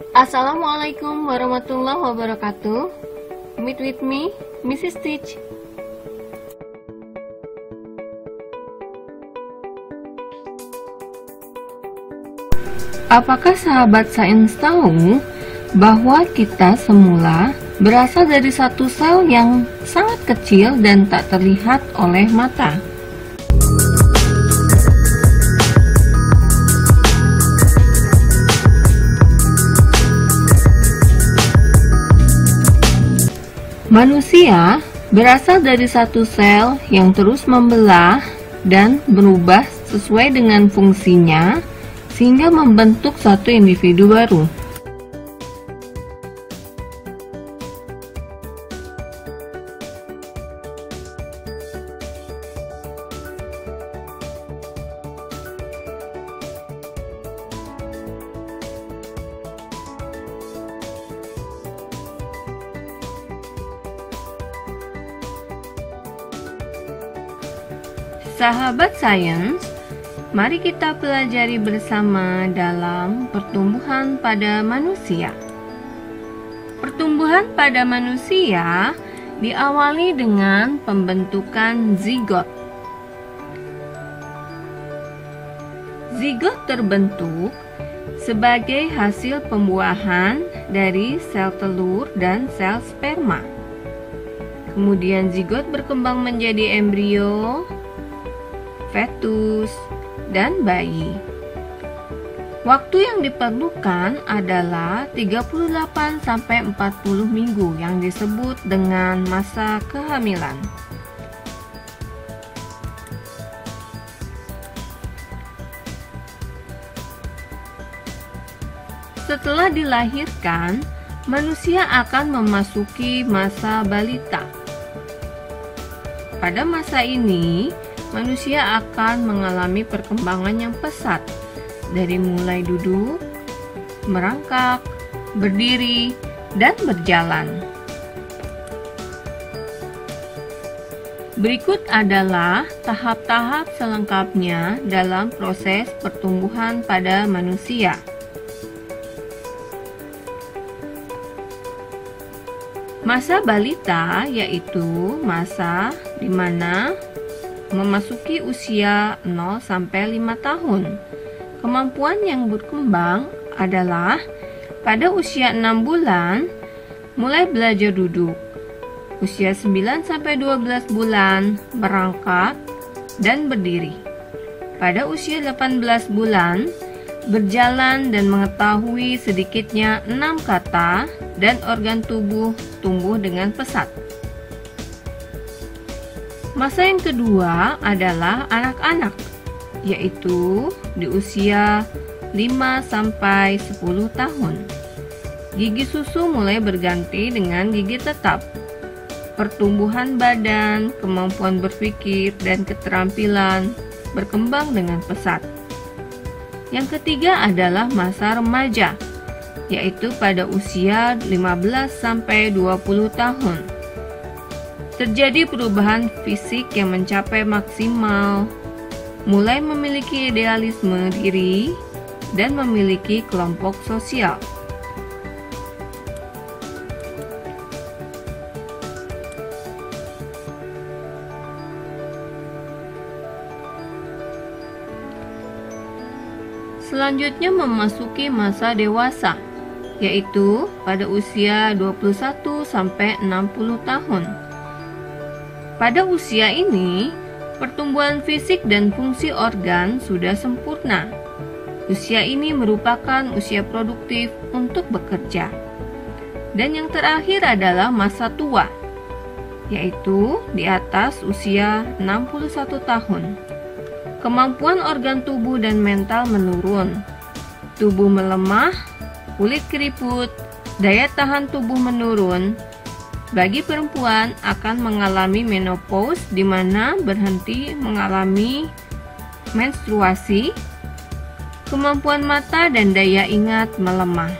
Assalamualaikum warahmatullahi wabarakatuh. Meet with me, Mrs. Stitch. Apakah sahabat sains tahu bahwa kita semula berasal dari satu sel yang sangat kecil dan tak terlihat oleh mata? Manusia berasal dari satu sel yang terus membelah dan berubah sesuai dengan fungsinya sehingga membentuk satu individu baru. Sahabat sains, mari kita pelajari bersama dalam pertumbuhan pada manusia. Pertumbuhan pada manusia diawali dengan pembentukan zigot. Zigot terbentuk sebagai hasil pembuahan dari sel telur dan sel sperma. Kemudian zigot berkembang menjadi embrio, fetus, dan bayi. Waktu yang diperlukan adalah 38-40 minggu yang disebut dengan masa kehamilan. Setelah dilahirkan, manusia akan memasuki masa balita. Pada masa ini, manusia akan mengalami perkembangan yang pesat, dari mulai duduk, merangkak, berdiri, dan berjalan. Berikut adalah tahap-tahap selengkapnya dalam proses pertumbuhan pada manusia. Masa balita yaitu masa di mana memasuki usia 0-5 tahun. Kemampuan yang berkembang adalah pada usia 6 bulan mulai belajar duduk, usia 9-12 bulan merangkak dan berdiri, pada usia 18 bulan berjalan dan mengetahui sedikitnya 6 kata dan organ tubuh tumbuh dengan pesat. Masa yang kedua adalah anak-anak, yaitu di usia 5-10 tahun. Gigi susu mulai berganti dengan gigi tetap. Pertumbuhan badan, kemampuan berpikir, dan keterampilan berkembang dengan pesat. Yang ketiga adalah masa remaja, yaitu pada usia 15-20 tahun. Terjadi perubahan fisik yang mencapai maksimal, mulai memiliki idealisme diri, dan memiliki kelompok sosial. Selanjutnya memasuki masa dewasa, yaitu pada usia 21-60 tahun. Pada usia ini, pertumbuhan fisik dan fungsi organ sudah sempurna. Usia ini merupakan usia produktif untuk bekerja. Dan yang terakhir adalah masa tua, yaitu di atas usia 61 tahun. Kemampuan organ tubuh dan mental menurun. Tubuh melemah, kulit keriput, daya tahan tubuh menurun. Bagi perempuan akan mengalami menopause di mana berhenti mengalami menstruasi, kemampuan mata dan daya ingat melemah.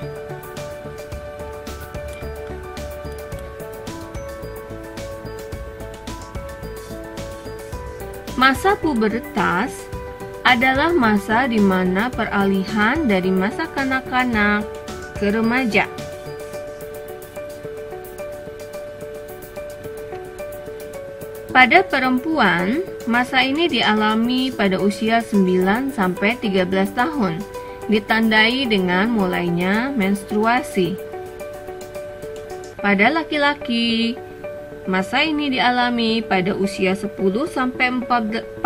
Masa pubertas adalah masa di mana peralihan dari masa kanak-kanak ke remaja. Pada perempuan, masa ini dialami pada usia 9-13 tahun, ditandai dengan mulainya menstruasi. Pada laki-laki, masa ini dialami pada usia 10-14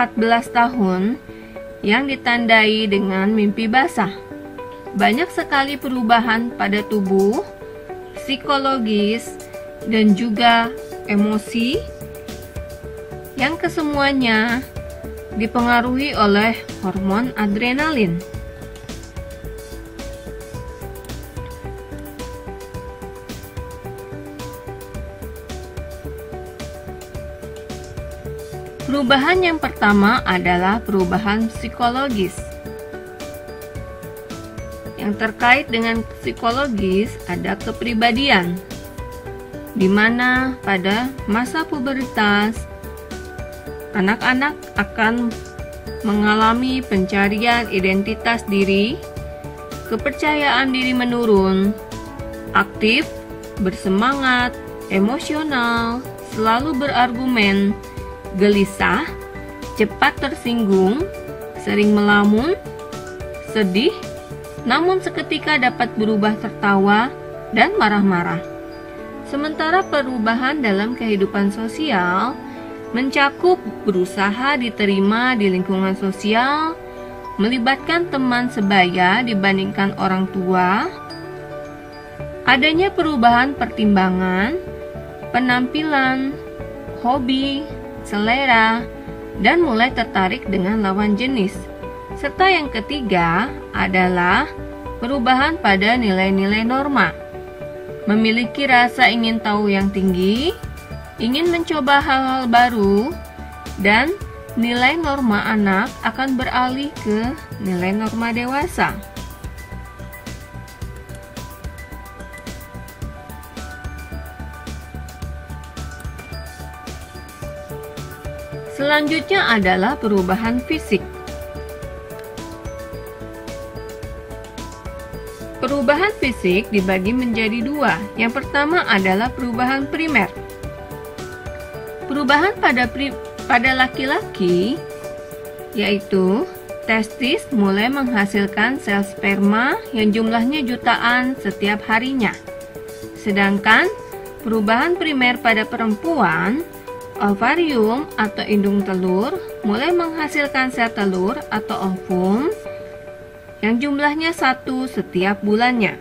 tahun yang ditandai dengan mimpi basah. Banyak sekali perubahan pada tubuh, psikologis, dan juga emosi yang kesemuanya dipengaruhi oleh hormon adrenalin. Perubahan yang pertama adalah perubahan psikologis. Yang terkait dengan psikologis ada kepribadian, di mana pada masa pubertas anak-anak akan mengalami pencarian identitas diri, kepercayaan diri menurun, aktif, bersemangat, emosional, selalu berargumen, gelisah, cepat tersinggung, sering melamun, sedih, namun seketika dapat berubah tertawa dan marah-marah. Sementara perubahan dalam kehidupan sosial mencakup berusaha diterima di lingkungan sosial, melibatkan teman sebaya dibandingkan orang tua, adanya perubahan pertimbangan, penampilan, hobi, selera, dan mulai tertarik dengan lawan jenis. Serta yang ketiga adalah perubahan pada nilai-nilai norma, memiliki rasa ingin tahu yang tinggi, ingin mencoba hal-hal baru, dan nilai norma anak akan beralih ke nilai norma dewasa. Selanjutnya adalah perubahan fisik. Perubahan fisik dibagi menjadi dua. Yang pertama adalah perubahan primer. Perubahan pada laki-laki yaitu testis mulai menghasilkan sel sperma yang jumlahnya jutaan setiap harinya. Sedangkan perubahan primer pada perempuan, ovarium atau indung telur mulai menghasilkan sel telur atau ovum yang jumlahnya 1 setiap bulannya.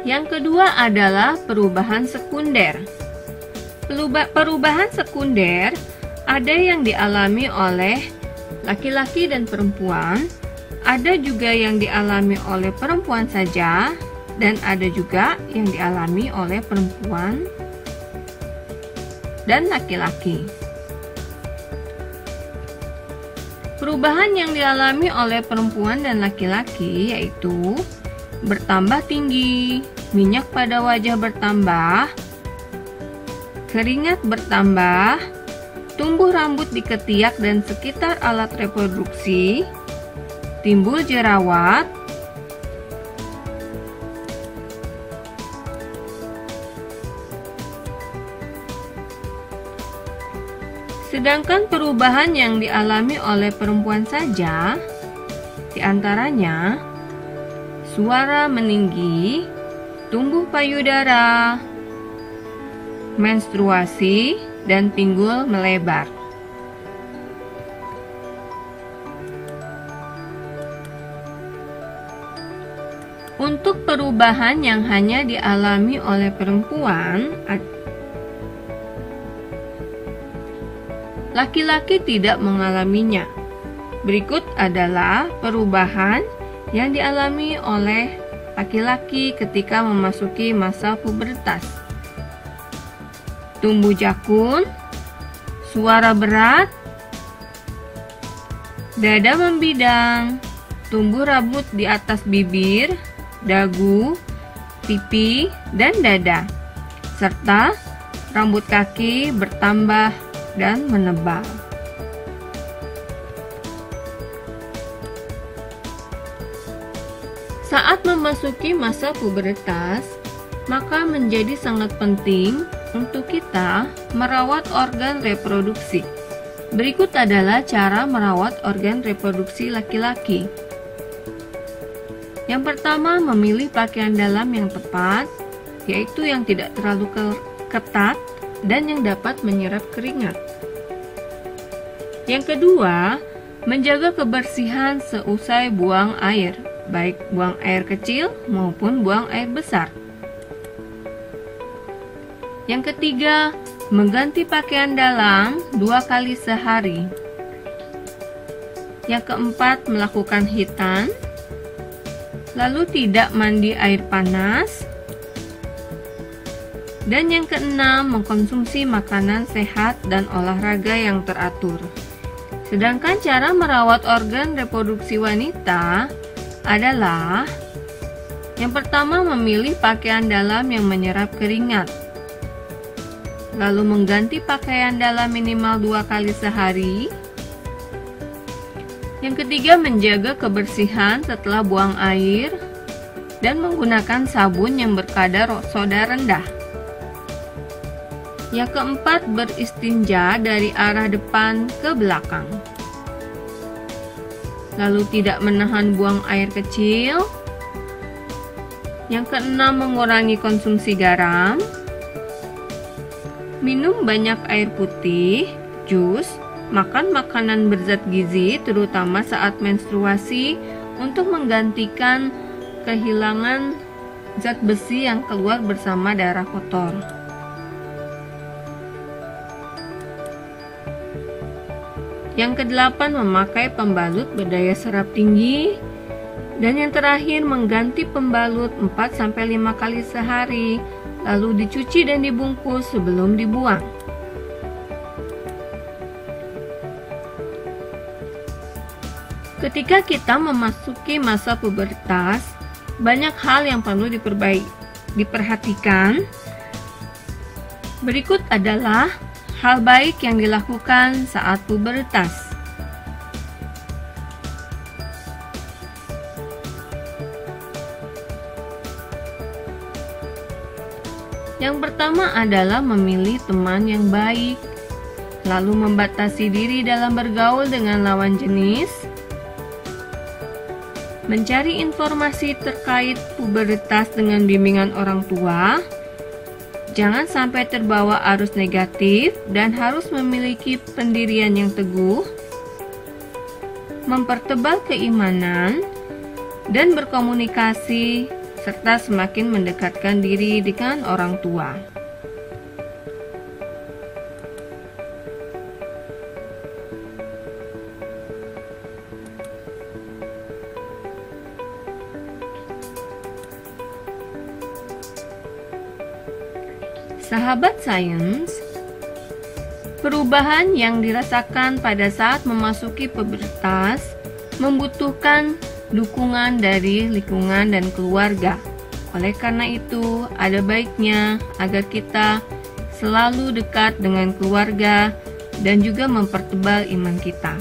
Yang kedua adalah perubahan sekunder. Perubahan sekunder ada yang dialami oleh laki-laki dan perempuan, ada juga yang dialami oleh perempuan saja, dan ada juga yang dialami oleh perempuan dan laki-laki. Perubahan yang dialami oleh perempuan dan laki-laki yaitu bertambah tinggi, minyak pada wajah bertambah, keringat bertambah, tumbuh rambut di ketiak dan sekitar alat reproduksi, timbul jerawat, sedangkan perubahan yang dialami oleh perempuan saja, diantaranya suara meninggi, tumbuh payudara, menstruasi, dan pinggul melebar. Untuk perubahan yang hanya dialami oleh perempuan, laki-laki tidak mengalaminya. Berikut adalah perubahan yang dialami oleh laki-laki ketika memasuki masa pubertas. Tumbuh jakun, suara berat, dada membidang, tumbuh rambut di atas bibir, dagu, pipi, dan dada. serta rambut kaki bertambah dan menebal. Saat memasuki masa pubertas, maka menjadi sangat penting untuk kita merawat organ reproduksi. Berikut adalah cara merawat organ reproduksi laki-laki. Yang pertama, memilih pakaian dalam yang tepat, yaitu yang tidak terlalu ketat dan yang dapat menyerap keringat. Yang kedua, menjaga kebersihan seusai buang air, baik buang air kecil maupun buang air besar. Yang ketiga, mengganti pakaian dalam 2 kali sehari. Yang keempat, melakukan hitan, lalu tidak mandi air panas. Dan yang keenam, mengkonsumsi makanan sehat dan olahraga yang teratur. Sedangkan cara merawat organ reproduksi wanita adalah yang pertama, memilih pakaian dalam yang menyerap keringat, lalu mengganti pakaian dalam minimal 2 kali sehari. Yang ketiga, menjaga kebersihan setelah buang air dan menggunakan sabun yang berkadar soda rendah. Yang keempat, beristinja dari arah depan ke belakang, lalu tidak menahan buang air kecil. Yang keenam, mengurangi konsumsi garam, minum banyak air putih, jus, makan makanan berzat gizi terutama saat menstruasi untuk menggantikan kehilangan zat besi yang keluar bersama darah kotor. Yang kedelapan, memakai pembalut berdaya serap tinggi. Dan yang terakhir, mengganti pembalut 4-5 kali sehari, lalu dicuci dan dibungkus sebelum dibuang. Ketika kita memasuki masa pubertas, banyak hal yang perlu diperhatikan. Berikut adalah hal baik yang dilakukan saat pubertas. Yang pertama adalah memilih teman yang baik, lalu membatasi diri dalam bergaul dengan lawan jenis, mencari informasi terkait pubertas dengan bimbingan orang tua. Jangan sampai terbawa arus negatif dan harus memiliki pendirian yang teguh, mempertebal keimanan, dan berkomunikasi, serta semakin mendekatkan diri dengan orang tua. Sahabat sains, perubahan yang dirasakan pada saat memasuki pubertas membutuhkan dukungan dari lingkungan dan keluarga. Oleh karena itu, ada baiknya agar kita selalu dekat dengan keluarga dan juga mempertebal iman kita.